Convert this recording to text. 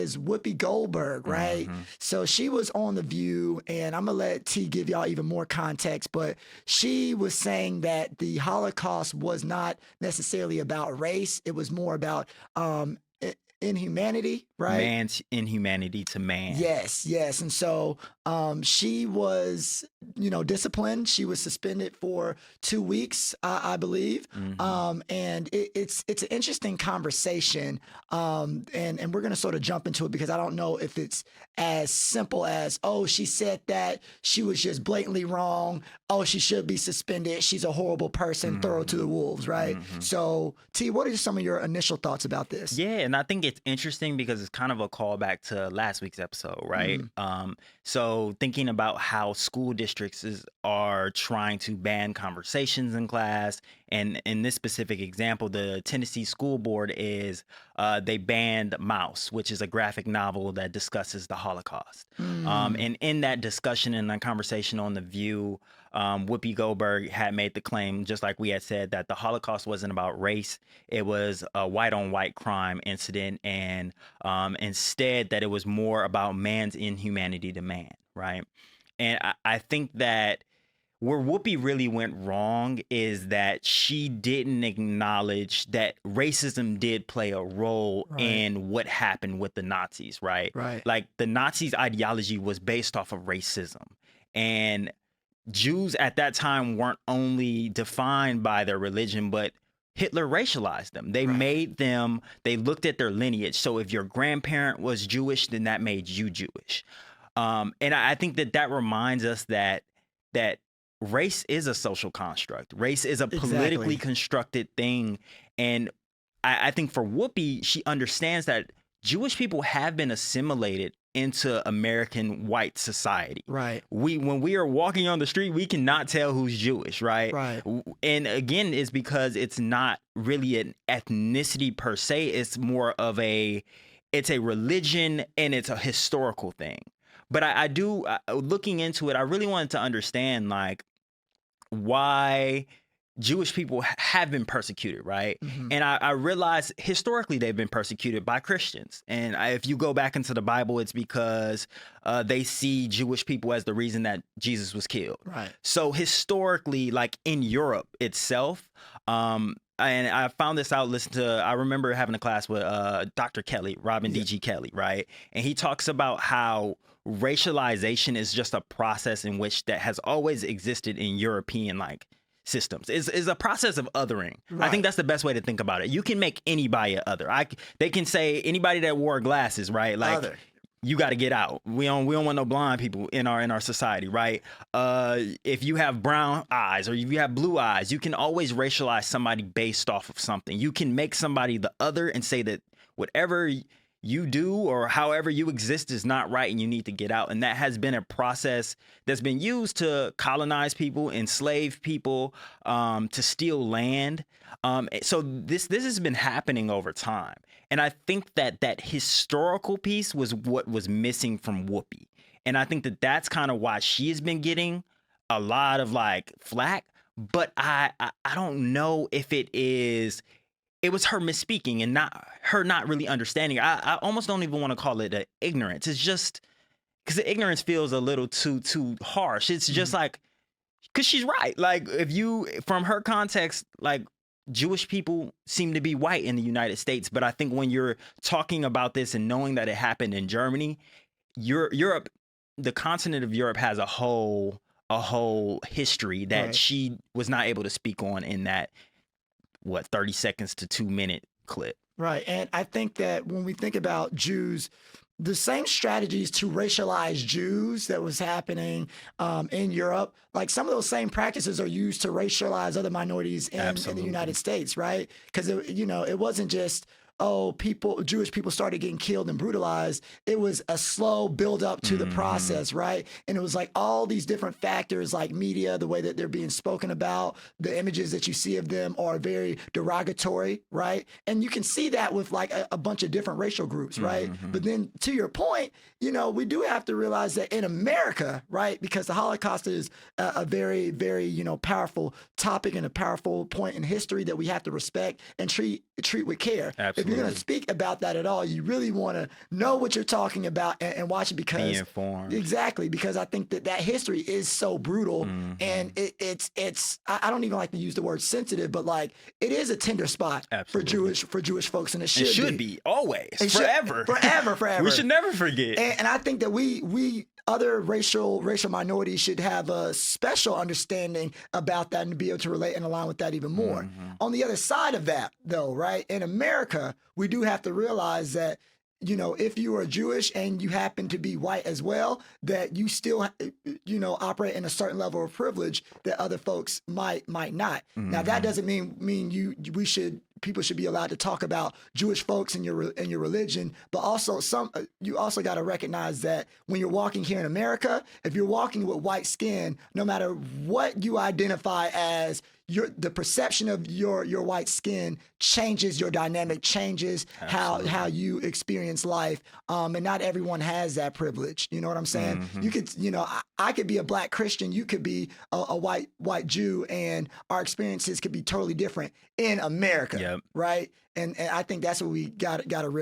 is Whoopi Goldberg, right? Mm-hmm. So she was on The View, and I'm going to let T give y'all even more context, but she was saying that the Holocaust was not necessarily about race. It was more about inhumanity, right? Man's inhumanity to man. Yes. And so she was, disciplined. She was suspended for 2 weeks, I believe. Mm-hmm. And it's an interesting conversation. And we're going to sort of jump into it because I don't know if it's as simple as, oh, she said that she was just blatantly wrong. Oh, she should be suspended. She's a horrible person. Throw her to the wolves, right? So, T, what are some of your initial thoughts about this? Yeah, and I think it's interesting because it's kind of a callback to last week's episode, right? So thinking about how school districts are trying to ban conversations in class, and in this specific example, the Tennessee School Board they banned Mouse, which is a graphic novel that discusses the Holocaust. And in that discussion and that conversation on The View, Whoopi Goldberg had made the claim, just like we had said, that the Holocaust wasn't about race. It was a white-on-white crime incident, and instead that it was more about man's inhumanity to man, right? And I think that where Whoopi really went wrong is that she didn't acknowledge that racism did play a role in what happened with the Nazis, right? Like the Nazis' ideology was based off of racism. And Jews at that time weren't only defined by their religion, but Hitler racialized them. They made them, they looked at their lineage. So if your grandparent was Jewish, then that made you Jewish. And I think that reminds us that race is a social construct. Race is a politically constructed thing. And I think for Whoopi, she understands that Jewish people have been assimilated into American white society. Right. When we are walking on the street, we cannot tell who's Jewish, right? And again, it's because it's not really an ethnicity per se. It's more of it's a religion and it's a historical thing. But I do, looking into it, I really wanted to understand like why Jewish people have been persecuted, right? And I realized historically they've been persecuted by Christians. And if you go back into the Bible, it's because they see Jewish people as the reason that Jesus was killed. So historically, like in Europe itself, and I found this out, I remember having a class with Dr. Kelly, Robin D.G. Kelly, right? And he talks about how racialization is just a process in which that has always existed in European like systems. Is a process of othering. I think that's the best way to think about it. You can make anybody an other. They can say anybody that wore glasses, right? Like other. You got to get out. We don't want no blind people in our society, right? If you have brown eyes or if you have blue eyes, you can always racialize somebody based off of something. You can make somebody the other and say that whatever you do or however you exist is not right and you need to get out. And that has been a process that's been used to colonize people, enslave people, to steal land. So this has been happening over time. And I think that historical piece was what was missing from Whoopi. And I think that's kind of why she has been getting a lot of like flack. But I don't know if it was her misspeaking and not really understanding. I almost don't even want to call it ignorance. It's just because the ignorance feels a little too harsh. It's just like, because she's right. Like from her context, like Jewish people seem to be white in the United States. But I think when you're talking about this and knowing that it happened in Germany, Europe, the continent of Europe has a whole history that she was not able to speak on in that 30 seconds to 2 minute clip. Right. And I think that when we think about Jews, the same strategies to racialize Jews that was happening in Europe, like some of those same practices are used to racialize other minorities in the United States, right? Because, it wasn't just, Jewish people started getting killed and brutalized. It was a slow build up to the process, right? And it was like all these different factors like media, the way that they're being spoken about, the images that you see of them are very derogatory, right? And you can see that with like a bunch of different racial groups, right? But then to your point, we do have to realize that in America, right? Because the Holocaust is a very, very, powerful topic and a powerful point in history that we have to respect and treat treat with care. Absolutely. If you're going to speak about that at all, you really want to know what you're talking about and watch it because be informed. Exactly, because I think that history is so brutal, and it's I don't even like to use the word sensitive, but like it is a tender spot for Jewish folks, and it should be always, forever. Forever. We should never forget. And I think that we other racial minorities should have a special understanding about that and be able to relate and align with that even more. On the other side of that, though, right, in America, we do have to realize that, you know, if you are Jewish and you happen to be white as well, that you still, you know, operate in a certain level of privilege that other folks might not. Now, that doesn't mean people should be allowed to talk about Jewish folks and your religion, but also you also got to recognize that when you're walking here in America, if you're walking with white skin, no matter what you identify as, the perception of your white skin changes your dynamic, changes how you experience life, and not everyone has that privilege. You know what I'm saying? You could, you know, I could be a Black Christian, you could be a white Jew, and our experiences could be totally different in America, right? And I think that's what we got to realize.